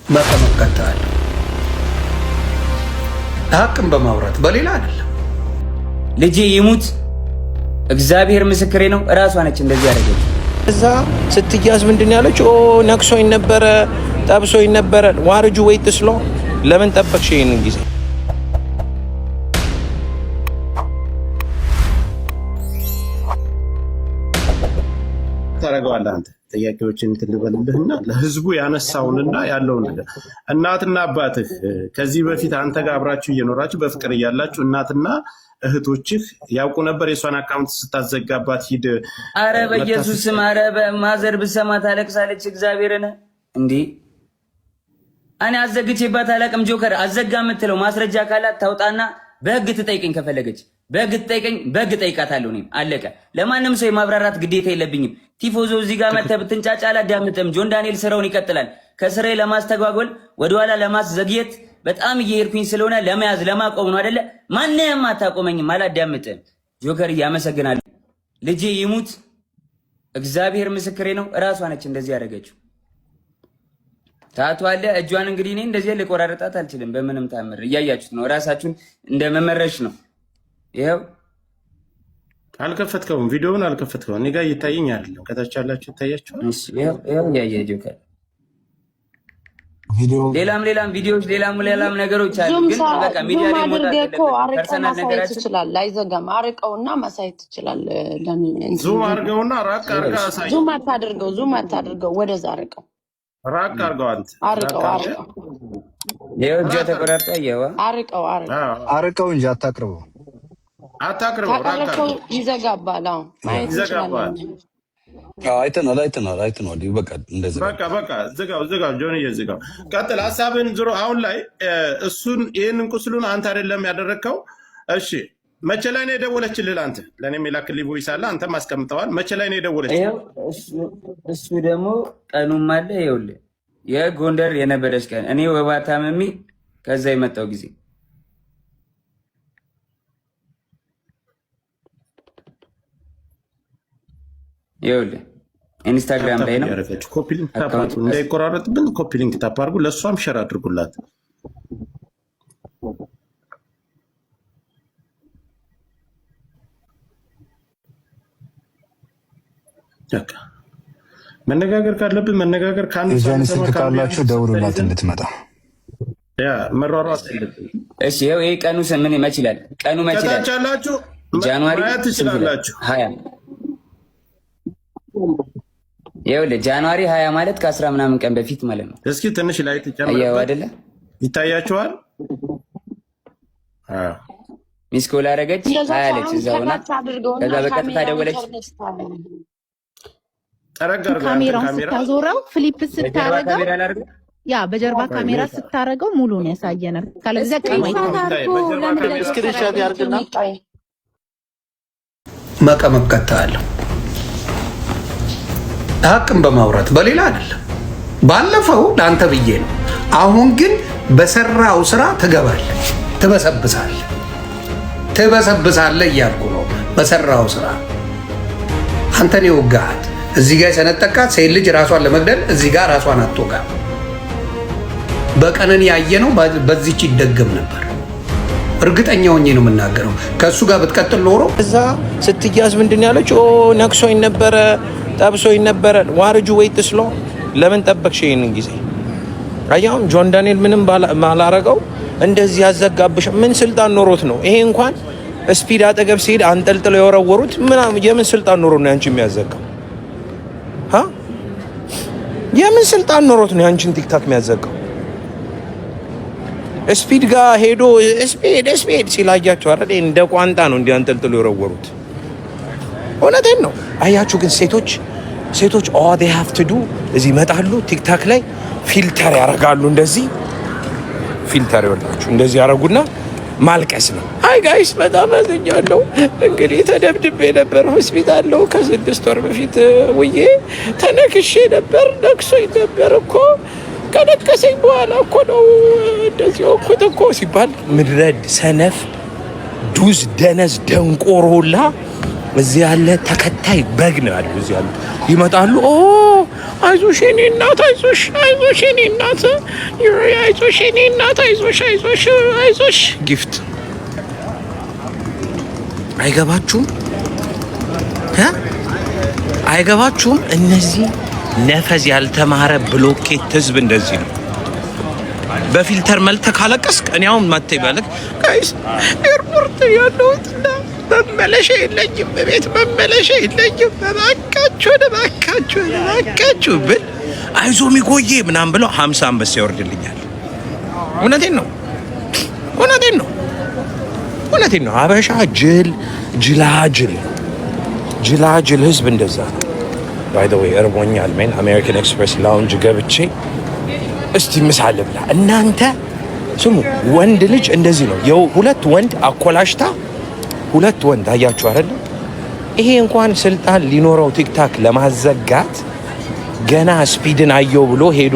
መከመከታል ሀቅን በማውራት በሌላ አይደለም። ልጄ ይሙት እግዚአብሔር ምስክሬ ነው። እራሷ ነች እንደዚህ ያደረገች። እዛ ስትያዝ ምንድን ያለች? ኦ ነክሶኝ ነበረ፣ ጠብሶኝ ነበረ። ዋርጁ ወይ ጥስሎ ለምን ጠበቅሽ ይሄንን ጊዜ? ታረጋዋለህ አንተ ጥያቄዎችን ትልበልብህና ለህዝቡ ያነሳውንና ያለውን ነገር እናትና አባትህ ከዚህ በፊት አንተ ጋር አብራችሁ እየኖራችሁ በፍቅር እያላችሁ እናትና እህቶችህ ያውቁ ነበር የሷን አካውንት ስታዘጋባት ሂድ? አረ በኢየሱስ ስም፣ አረ በማዘር ብሰማ ታለቅሳለች። እግዚአብሔርን እንዴ እኔ አዘግቼባት አላቅም። ጆከር አዘጋ የምትለው ማስረጃ ካላት ታውጣና በህግ ትጠይቀኝ። ከፈለገች በህግ ትጠይቀኝ፣ በህግ ጠይቃታለሁ። እኔም አለቀ። ለማንም ሰው የማብራራት ግዴታ የለብኝም። ቲፎዞ እዚህ ጋር መተህ ብትንጫጫ አላዳምጥም። ጆን ዳንኤል ስራውን ይቀጥላል። ከስራዬ ለማስተጓጎል ወደኋላ ለማስዘግየት በጣም እየሄድኩኝ ስለሆነ ለመያዝ ለማቆም ነው አይደለ? ማንንም አታቆመኝም፣ አላዳምጥም። ጆከር እያመሰግናለሁ። ልጄ ይሙት እግዚአብሔር ምስክሬ ነው። እራሷ ነች እንደዚህ ያደረገችው። ታቷለ እጇን እንግዲህ እኔ እንደዚህ ልቆራረጣት አልችልም በምንም ታምር። እያያችሁት ነው፣ እራሳችሁን እንደመመረሽ ነው። ይሄው አልከፈትከውም፣ ቪዲዮውን አልከፈትከውም። እኔ ጋር እየታየኝ አይደለም። ከታች ያላችሁ ይታያችኋል። እሺ ይሄው ያየ ጆከር ሌላም ቪዲዮዎች ሌላም ነገሮች አሉ። ግን በቃ ሚዲያ ላይ ሞታለች። ፐርሰናል ነገራችን ይችላል። ላይዘጋም አርቀውና ማሳየት ይችላል። ዙም አድርገውና ራቅ አድርጋ አሳይ። ዙም አታድርገው፣ ወደዛ አርቀው ራቅ አድርገው። አንተ አርቀው ይሄው እጇ ተቆራርጣ ይሄው አርቀው እንጂ አታቅርበው። ራቅ ይዘጋባል። አዎ ማየት ይችላል። አይተናል። በቃ እንደዚህ በቃ ዝጋው። ጆን እየዝጋው ቀጥል። ሀሳብን ዞሮ አሁን ላይ እሱን ይህንን ቁስሉን አንተ አይደለም ያደረግከው። እሺ መቼ ላይ ነው የደወለችልህ? አንተ ለእኔም የላክልኝ ቮይስ አለ፣ አንተም አስቀምጠዋል። መቼ ላይ ነው የደወለችልህ? እሱ ደግሞ ቀኑም አለ። ይኸውልህ የጎንደር የነበረች ቀን እኔ ወባ ታመሜ ከዛ የመጣው ጊዜ ይኸውልህ ኢንስታግራም ላይ ነው። ኮፒ ሊንክ ታፕ አድርጉ፣ እንዳይቆራረጥብን ኮፒ ሊንክ ታፕ አድርጉ። ለእሷም ሸር አድርጉላት። መነጋገር ካለብን መነጋገር ስልክ ካላችሁ ደውሉላት እንድትመጣ። መሯሯጥ። እሺ ይሄ ቀኑ ምን መች ይላል? ቀኑ መች ይላል? ከታቻላችሁ ጃንዋሪ ትችላላችሁ። 20 ይኸውልህ ጃንዋሪ 20 ማለት ከ10 ምናምን ቀን በፊት ማለት ነው። እስኪ ትንሽ ላይ አየው አይደለ? ይታያችኋል። ሚስ ኮል አደረገች አለች እዛውና ከዛ በቀጥታ ደወለች። ካሜራውን ስታዞረው ፍሊፕ ስታረገው ያ በጀርባ ካሜራ ስታረገው ሙሉን ያሳየናል። ካለዚያ ስክሪንሾት ያርግና መቀመቀታለሁ ሀቅን በማውራት በሌላ አይደለም። ባለፈው ለአንተ ብዬ ነው። አሁን ግን በሰራው ስራ ትገባለህ፣ ትበሰብሳለህ እያልኩ ነው። በሰራው ስራ አንተን የወጋሃት እዚህ ጋር የሰነጠቃት ሴት ልጅ ራሷን ለመግደል እዚህ ጋር ራሷን አትወጋ። በቀነን ያየ ነው። በዚህች ይደገም ነበር። እርግጠኛ ሆኜ ነው የምናገረው። ከእሱ ጋር ብትቀጥል ኖሮ እዛ ስትያዝ ምንድን ያለች? ኦ ነክሶኝ ነበረ፣ ጠብሶኝ ነበረ። ዋርጁ ወይ ጥስሎ ለምን ጠበቅሽ ይሄንን ጊዜ? አያውን ጆን ዳንኤል ምንም ባላረገው እንደዚህ ያዘጋብሽ ምን ስልጣን ኖሮት ነው? ይሄ እንኳን ስፒድ አጠገብ ሲሄድ አንጠልጥለው የወረወሩት ምናምን የምን ስልጣን ኖሮት ነው ያንቺ የሚያዘጋው? የምን ስልጣን ኖሮት ነው ያንቺን ቲክታክ የሚያዘጋው? ስፒድ ጋር ሄዶ ስፒድ ሲላያቸው አይደል እንደ ቋንጣ ነው እንዲያንጠልጥሎ የወረወሩት። እውነቴን ነው። አያችሁ ግን ሴቶች ኦ they have to do እዚህ ይመጣሉ ቲክታክ ላይ ፊልተር ያደርጋሉ። እንደዚህ ፊልተር ይወላችሁ እንደዚህ ያደርጉና ማልቀስ ነው። አይ ጋይስ በጣም አዝኛለሁ። እንግዲህ ተደብድቤ ነበር ሆስፒታል ነው ከ6 ወር በፊት ውዬ ተነክሼ ነበር። ነክሶኝ ነበር እኮ ከነከሰኝ በኋላ እኮ ነው እንደዚህ እኮ ሲባል ምድረድ ሰነፍ ዱዝ ደነዝ ደንቆሮላ እዚህ ያለ ተከታይ በግ ነው ያለው። እዚህ ያሉ ይመጣሉ። ኦ አይዞሽ የኔ እናት፣ አይዞሽ የኔ እናት አይዞሽ የኔ እናት አይዞሽ አይዞሽ አይዞሽ ጊፍት አይገባችሁም አይገባችሁም እነዚህ ነፈዝ ያልተማረ ብሎኬት ህዝብ እንደዚህ ነው በፊልተር መልተ ካለቀስክ እኔ አሁን ማቴ ባለክ ጋይስ ኤርፖርት ያለውትና መመለሻ የለኝም በቤት መመለሻ የለኝም እባካችሁ ብል አይዞ ሚጎዬ ምናምን ብለው 50 አንበሳ ያወርድልኛል እውነቴን ነው አበሻ ጅላጅል ህዝብ እንደዛ ባይ ዘ ዌይ እርቦኛል ሜን አሜሪካን ኤክስፕሬስ ላውንጅ ገብቼ እስቲ ምሳል ብላ እናንተ ስሙ ወንድ ልጅ እንደዚህ ነው ሁለት ወንድ አኮላሽታ ሁለት ወንድ አያችሁ አይደል ይሄ እንኳን ስልጣን ሊኖረው ቲክታክ ለማዘጋት ገና ስፒድን አየው ብሎ ሄዶ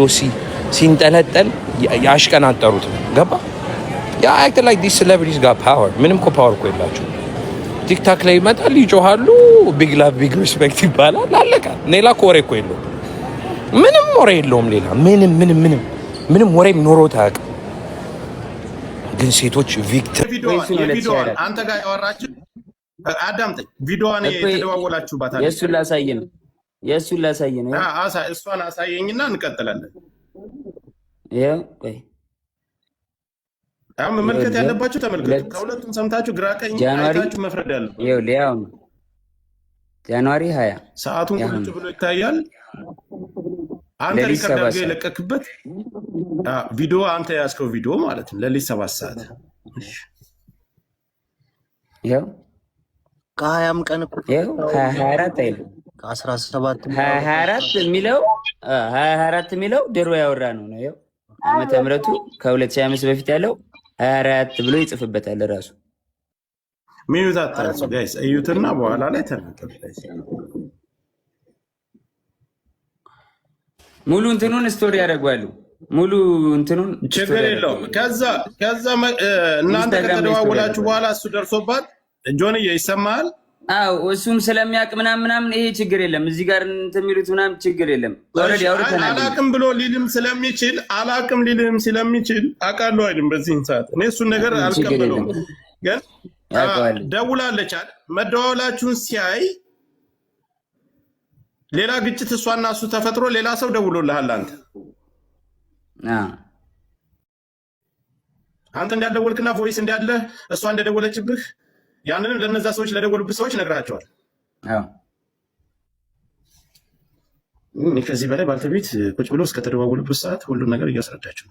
ሲንጠለጠል ያሽቀናጠሩት ገባ ያ አክት ላይክ ዲስ ሴሌብሪቲስ ጋት ፓወር ምንም እኮ ፓወር እኮ የላቸው ቲክታክ ላይ ይመጣል ይጮሃሉ ቢግ ላቭ ቢግ ሪስፔክት ይባላል አለቀ ሌላ ኮሬ እኮ የለውም ምንም ወሬ የለውም ሌላ ምንም ወሬ ኖሮት አያውቅም ግን ሴቶች ቪክቲም ቪዲዮዋን አንተ ጋር ያወራችሁ አዳምጠኝ ቪዲዮዋን የተደዋወላችሁባት አለ የእሱን ላሳይ ነው እሷን አሳየኝና እንቀጥላለን ቆይ አሁን መመልከት ያለባችሁ ተመልከቱ ከሁለቱም ሰምታችሁ ግራ ቀኝ አይታችሁ መፍረድ ያለባችሁ ጃንዋሪ 20 ሰዓቱን ቁጭ ብሎ ይታያል አንተ ሪከርድ አድርገህ የለቀክበት ቪዲዮ አንተ ያስከው ቪዲዮ ማለት ነው ለሊት 7 ሰዓት ከ20 ቀን እኮ 24 አይደል ከ17 24 የሚለው ድሮ ያወራ ነው ዓመተ ምህረቱ ከ2005 በፊት ያለው 24 ብሎ ይጽፍበታል ራሱ ሚዩት አታርሱ ጋይስ እዩትና በኋላ ላይ ተናገሩ ሙሉ እንትኑን ስቶሪ ያደርጋሉ ሙሉ እንትኑን ችግር የለውም ከዛ እናንተ ከተደዋወላችሁ በኋላ እሱ ደርሶባት ጆንዬ ይሰማል እሱም ስለሚያውቅ ምናምን ይሄ ችግር የለም እዚህ ጋር እንትን የሚሉት ምናምን ችግር የለም ኦሬዲ አውርተናል አላቅም ብሎ ሊልም ስለሚችል አውቃለሁ አይደል በዚህን ሰዓት እኔ እሱን ነገር አልቀበለውም ግን ደውላለች አይደል መደዋወላችሁን ሲያይ ሌላ ግጭት እሷና እሱ ተፈጥሮ ሌላ ሰው ደውሎልሃል አንተ እንዳደወልክና ቮይስ እንዳለ እሷ እንደደወለችብህ ያንንም ለነዛ ሰዎች ለደወሉብህ ሰዎች ነግራቸዋል ከዚህ በላይ ባልተቤት ቁጭ ብሎ እስከተደዋወሉበት ሰዓት ሁሉን ነገር እያስረዳቸው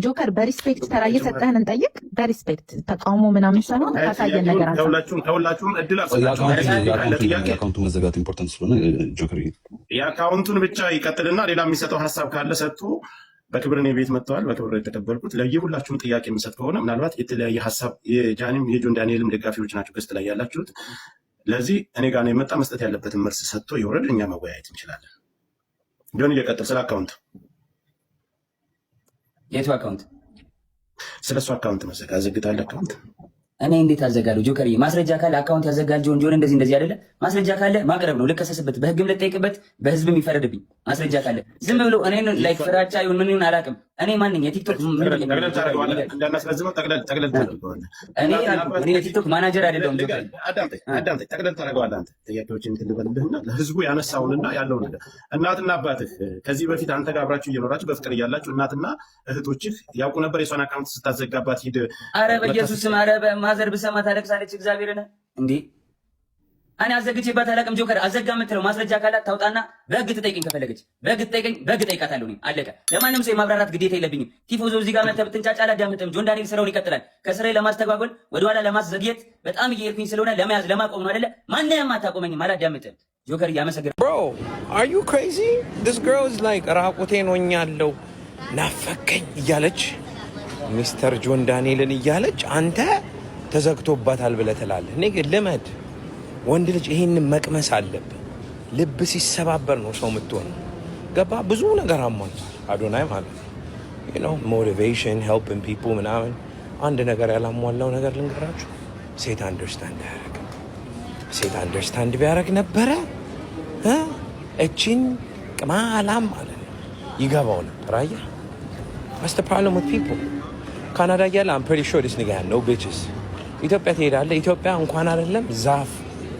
ጆከር በሪስፔክት ተራ እየሰጠህን እንጠይቅ በሪስፔክት ተቃውሞ ምናምን ሳይሆን ታሳየን ነገር አለ ከሁላችሁም እድል አካውንቱ መዘጋት ኢምፖርታንት ስለሆነ ጆከር የአካውንቱን ብቻ ይቀጥልና ሌላ የሚሰጠው ሀሳብ ካለ ሰጥቶ በክብር እኔ ቤት መጥተዋል በክብር የተቀበልኩት ለየሁላችሁም ጥያቄ የምሰጥ ከሆነ ምናልባት የተለያየ ሀሳብ የጃኒም የጆን ዳንኤልም ደጋፊዎች ናቸው ገስት ላይ ያላችሁት ለዚህ እኔ ጋር ነው የመጣ መስጠት ያለበትን መልስ ሰጥቶ ይወረድ እኛ መወያየት እንችላለን ጆን እየቀጥል ስለ አካውንት የቱ አካውንት ስለ እሱ አካውንት መዘጋ ዘግታለ አካውንት እኔ እንዴት አዘጋለሁ ጆከር ማስረጃ ካለ አካውንት ያዘጋል ጆን እንደዚህ አይደለ ማስረጃ ካለ ማቅረብ ነው ልከሰስበት በህግም ልጠይቅበት በህዝብም ይፈረድብኝ ማስረጃ ካለ ዝም ብሎ እኔን ላይክ ፍራቻ ይሁን ምን ይሁን አላውቅም እኔ ማንኝ የቲክቶክ እኔ የቲክቶክ ማናጀር አይደለሁም ጆከር አዳምጠኝ ጠቅለል ታደርገዋለህ አንተ ጥያቄዎችን ትልበልህና ለህዝቡ ያነሳውንና ያለው ነገር እናትና አባትህ ከዚህ በፊት አንተ ጋር አብራችሁ እየኖራችሁ በፍቅር እያላችሁ እናትና እህቶችህ ያውቁ ነበር የሷን አካውንት ስታዘጋባት ሂድ አረ በኢየሱስ ስም አረ ማዘር ብሰማ ታለቅሳለች እግዚአብሔርን እንዴ እኔ አዘግቼባት አላውቅም ጆከር አዘጋ የምትለው ማስረጃ ካላት ታውጣና በህግ ትጠይቀኝ ከፈለገች በህግ ትጠይቀኝ በህግ ጠይቃታለሁ እኔ አለቀ ለማንም ሰው የማብራራት ግዴታ የለብኝም ቲፎዞ እዚህ ጋር መተህ ብትንጫጫ አላዳምጥም ጆን ዳንኤል ስራውን ይቀጥላል ከስራዬ ለማስተጓጎል ወደኋላ ለማስዘግየት በጣም እየሄድኩኝ ስለሆነ ለመያዝ ለማቆም ነው አይደለ ማንንም አታቆመኝም አላዳምጥም ጆከር እያመሰገን bro are you crazy this girl is like ራቁቴን ሆኛለሁ ናፈቀኝ እያለች ሚስተር ጆን ዳንኤልን እያለች አንተ ተዘግቶባታል ብለህ ትላለህ እኔ ግን ልመድ ወንድ ልጅ ይሄንን መቅመስ አለብህ ልብ ሲሰባበር ነው ሰው የምትሆነው ገባ ብዙ ነገር አሟልቷል አዶናይ ማለት you know motivation helping people ምናምን አንድ ነገር ያላሟላው ነገር ልንገራችሁ ሴት አንደርስታንድ ቢያደርግ ነበረ እቺን ቅማላም ማለት ነው ይገባው ነበር አየህ What's the problem with people? ካናዳ እያለ I'm pretty sure this nigga had no bitches. ኢትዮጵያ ትሄዳለህ። ኢትዮጵያ እንኳን አይደለም ዛፍ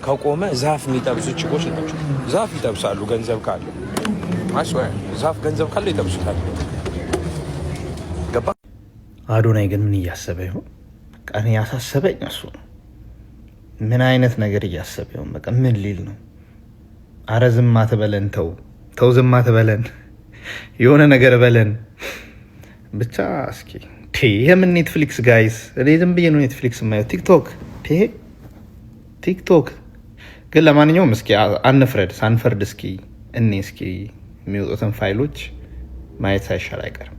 ከቆመ ዛፍ የሚጠብሱ ችኮች ናቸው። ዛፍ ይጠብሳሉ ገንዘብ ካለ። I swear ዛፍ ገንዘብ ካለ ይጠብሱታል። ገባ? አዶናይ ግን ምን እያሰበ ይሆን? ቀን ያሳሰበኝ እሱ ነው። ምን አይነት ነገር እያሰበ ይሆን? በቃ ምን ሊል ነው? አረ ዝም አትበለን፣ ተው ዝም አትበለን፣ የሆነ ነገር በለን ብቻ። እስኪ የምን ኔትፍሊክስ ጋይስ? እኔ ዝም ብዬ ነው ኔትፍሊክስ የማየው። ቲክቶክ ግን ለማንኛውም እስኪ ሳንፈርድ እስኪ የሚወጡትን ፋይሎች ማየት ሳይሻል አይቀርም።